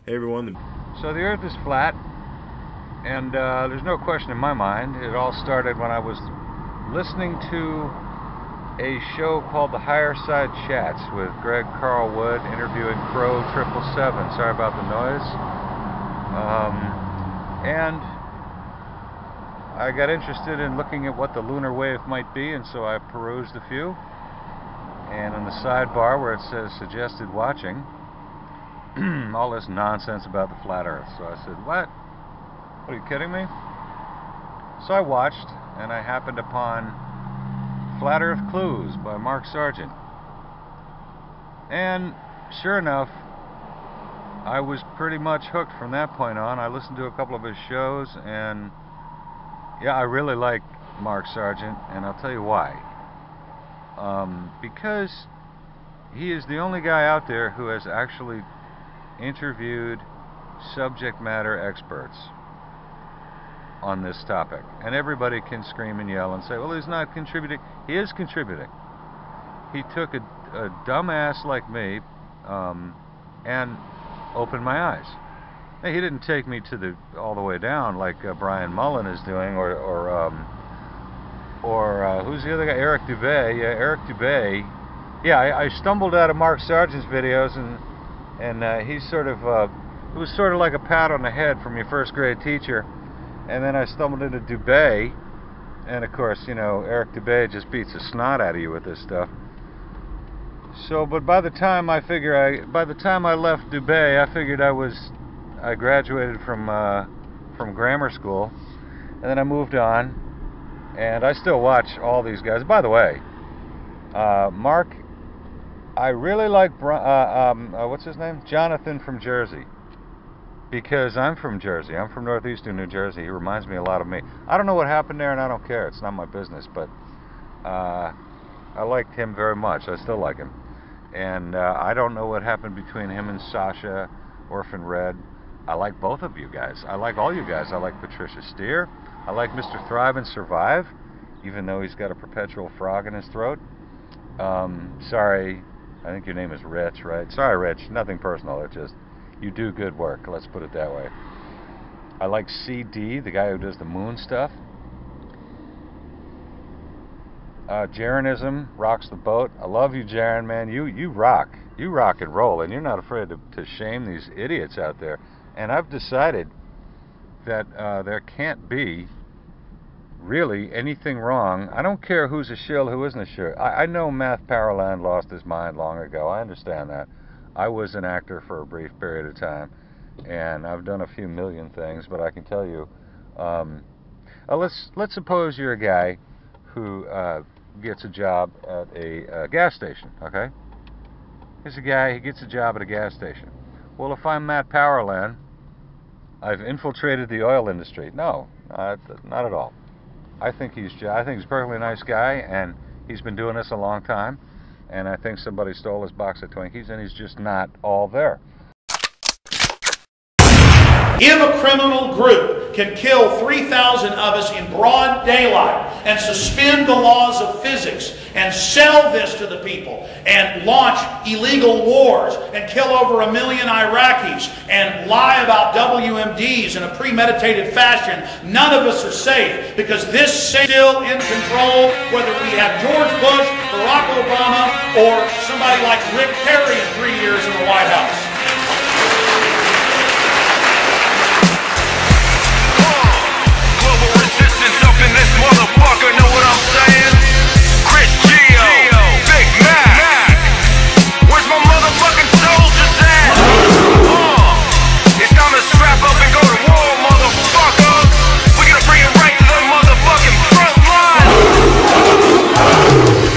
Hey everyone. So the Earth is flat, and there's no question in my mind. It all started when I was listening to a show called The Higher Side Chats with Greg Carlwood interviewing Crow 777. Sorry about the noise. And I got interested in looking at what the lunar wave might be, and so I perused a few. And in the sidebar where it says suggested watching, all this nonsense about the flat Earth. So I said, what? Are you kidding me? So I watched, and I happened upon Flat Earth Clues by Mark Sargent. And sure enough, I was pretty much hooked from that point on. I listened to a couple of his shows, and yeah, I really like Mark Sargent, and I'll tell you why. Because he is the only guy out there who has actually interviewed subject matter experts on this topic. And everybody can scream and yell and say, well, he's not contributing. He is contributing. He took a dumbass like me and opened my eyes. Now, he didn't take me to all the way down like Brian Mullen is doing, or who's the other guy? Eric Dubay. Yeah, Eric Dubay. Yeah, I stumbled out of Mark Sargent's videos, and he's sort of, it was sort of like a pat on the head from your first grade teacher. And then I stumbled into Dubay, and of course, you know, Eric Dubay just beats the snot out of you with this stuff. So, but by the time I left Dubay, I figured I graduated from grammar school, and then I moved on, and I still watch all these guys. By the way, Mark, I really like what's his name? Jonathan from Jersey. Because I'm from Jersey. I'm from northeastern New Jersey. He reminds me a lot of me. I don't know what happened there, and I don't care. It's not my business. But I liked him very much. I still like him. And I don't know what happened between him and Sasha, Orphan Red. I like both of you guys. I like all you guys. I like Patricia Steer. I like Mr. Thrive and Survive, even though he's got a perpetual frog in his throat. Sorry, I think your name is Rich, right? Sorry, Rich. Nothing personal. It's just you do good work. Let's put it that way. I like CD, the guy who does the moon stuff. Jaronism rocks the boat. I love you, Jaron, man. You rock. You rock and roll, and you're not afraid to shame these idiots out there. And I've decided that there can't be really anything wrong. I don't care who's a shill, who isn't a shill. I know Math Powerland lost his mind long ago. I understand that. I was an actor for a brief period of time, and I've done a few million things, but I can tell you, let's suppose you're a guy who gets a job at a gas station, okay? Here's a guy, he gets a job at a gas station. Well, if I'm Matt Powerland, I've infiltrated the oil industry. No, not at all. I think he's a perfectly nice guy, and he's been doing this a long time. And I think somebody stole his box of Twinkies, and he's just not all there. If a criminal group can kill 3,000 of us in broad daylight and suspend the laws of physics and sell this to the people and launch illegal wars and kill over 1 million Iraqis and lie about WMDs in a premeditated fashion, none of us are safe, because this is still in control, whether we have George Bush, Barack Obama, or somebody like Rick Perry in 3 years in the White House. Up in this motherfucker, know what I'm saying? Chris Geo, Big Mac. Where's my motherfucking soldiers at? It's time to strap up and go to war, motherfucker. We're gonna bring it right to the motherfucking front line.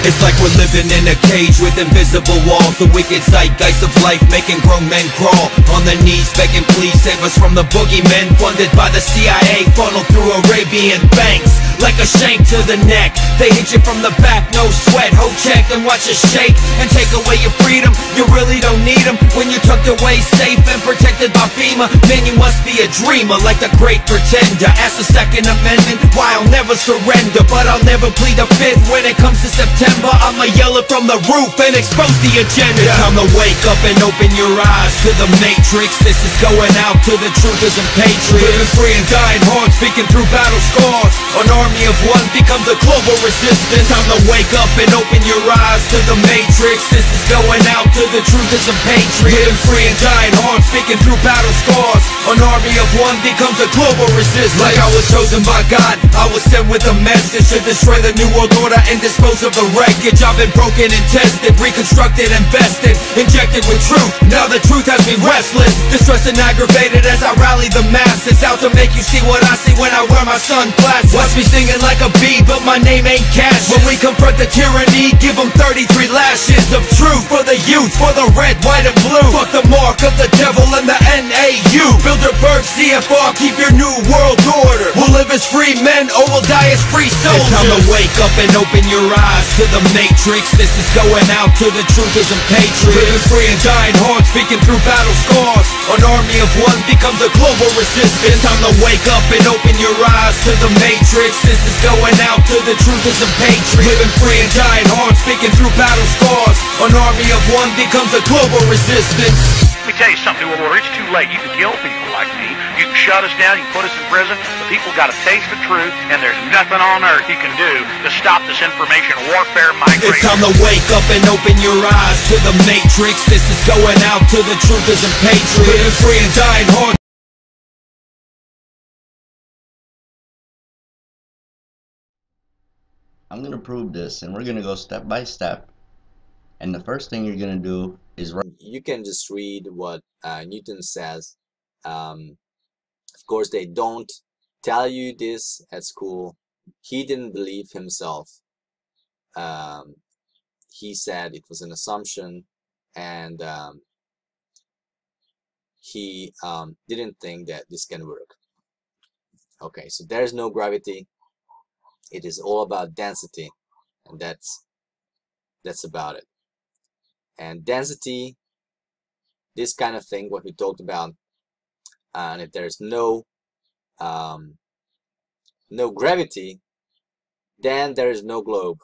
It's like we're living in a cage with invisible walls. The wicked zeitgeist of life making grown men crawl on their knees, begging please save us from the boogeymen funded by the CIA, funneled through Arabian banks. like a shank to the neck. They hit you from the back, no sweat. Hold check, then watch us shake and take away your freedom. You really don't need them when you're tucked away safe and protected by FEMA. Man, you must be a dreamer like the great pretender. Ask the Second Amendment, why I'll never surrender, but I'll never plead the Fifth. When it comes to September, I'ma yell it from the roof and expose the agenda. It's time to wake up and open your eyes to the matrix. This is going out to the truthers and patriots. Living free and dying hard, speaking through battle scars. An army of one becomes a global resistance. Time to wake up and open your eyes to the matrix. This is going out to the truthers and patriots. Living free and dying hard, speaking through battle scars. An army of one becomes a global resistance. Like I was chosen by God, I was sent with a message to destroy the new world order and dispose of the wreckage. I've been broken and tested, reconstructed, invested, injected with truth. Now the truth has me restless, distressed and aggravated as I rally the masses. Out to make you see what I see when I wear my sunglasses. Watch me singing like a bee, but my name ain't Cash. When we confront the tyranny, give them 33 lashes of truth for the youth, for the red, white, and blue. Fuck the mark of the devil and the NAU. Bilderberg, CFR, keep your new world order. We'll live as free men or we'll die as free soldiers. It's time to wake up and open your eyes to the matrix. This is going out to the truthers and patriots. Living free and dying hard, speaking through battle scars. An army of one becomes a global resistance. It's time to wake up and open your eyes to the matrix. This is going out to the truthers and patriots. Living free and dying hard, speaking through battle scars. An army of one becomes a global resistance. Let me tell you something, New Order, it's too late. You can kill people like me. You can shut us down, you can put us in prison. The people got to taste the truth, and there's nothing on earth you can do to stop this information warfare migration. It's time to wake up and open your eyes to the matrix. This is going out to the truthers and patriots. Living free and dying hard. I'm going to prove this, and we're going to go step by step. And the first thing you're going to do is you can just read what Newton says. Of course, they don't tell you this at school. He didn't believe himself. He said it was an assumption, and he didn't think that this can work. Okay, so there's no gravity. It is all about density, and that's about it. And density, this kind of thing, what we talked about, and if there's no gravity, then there is no globe.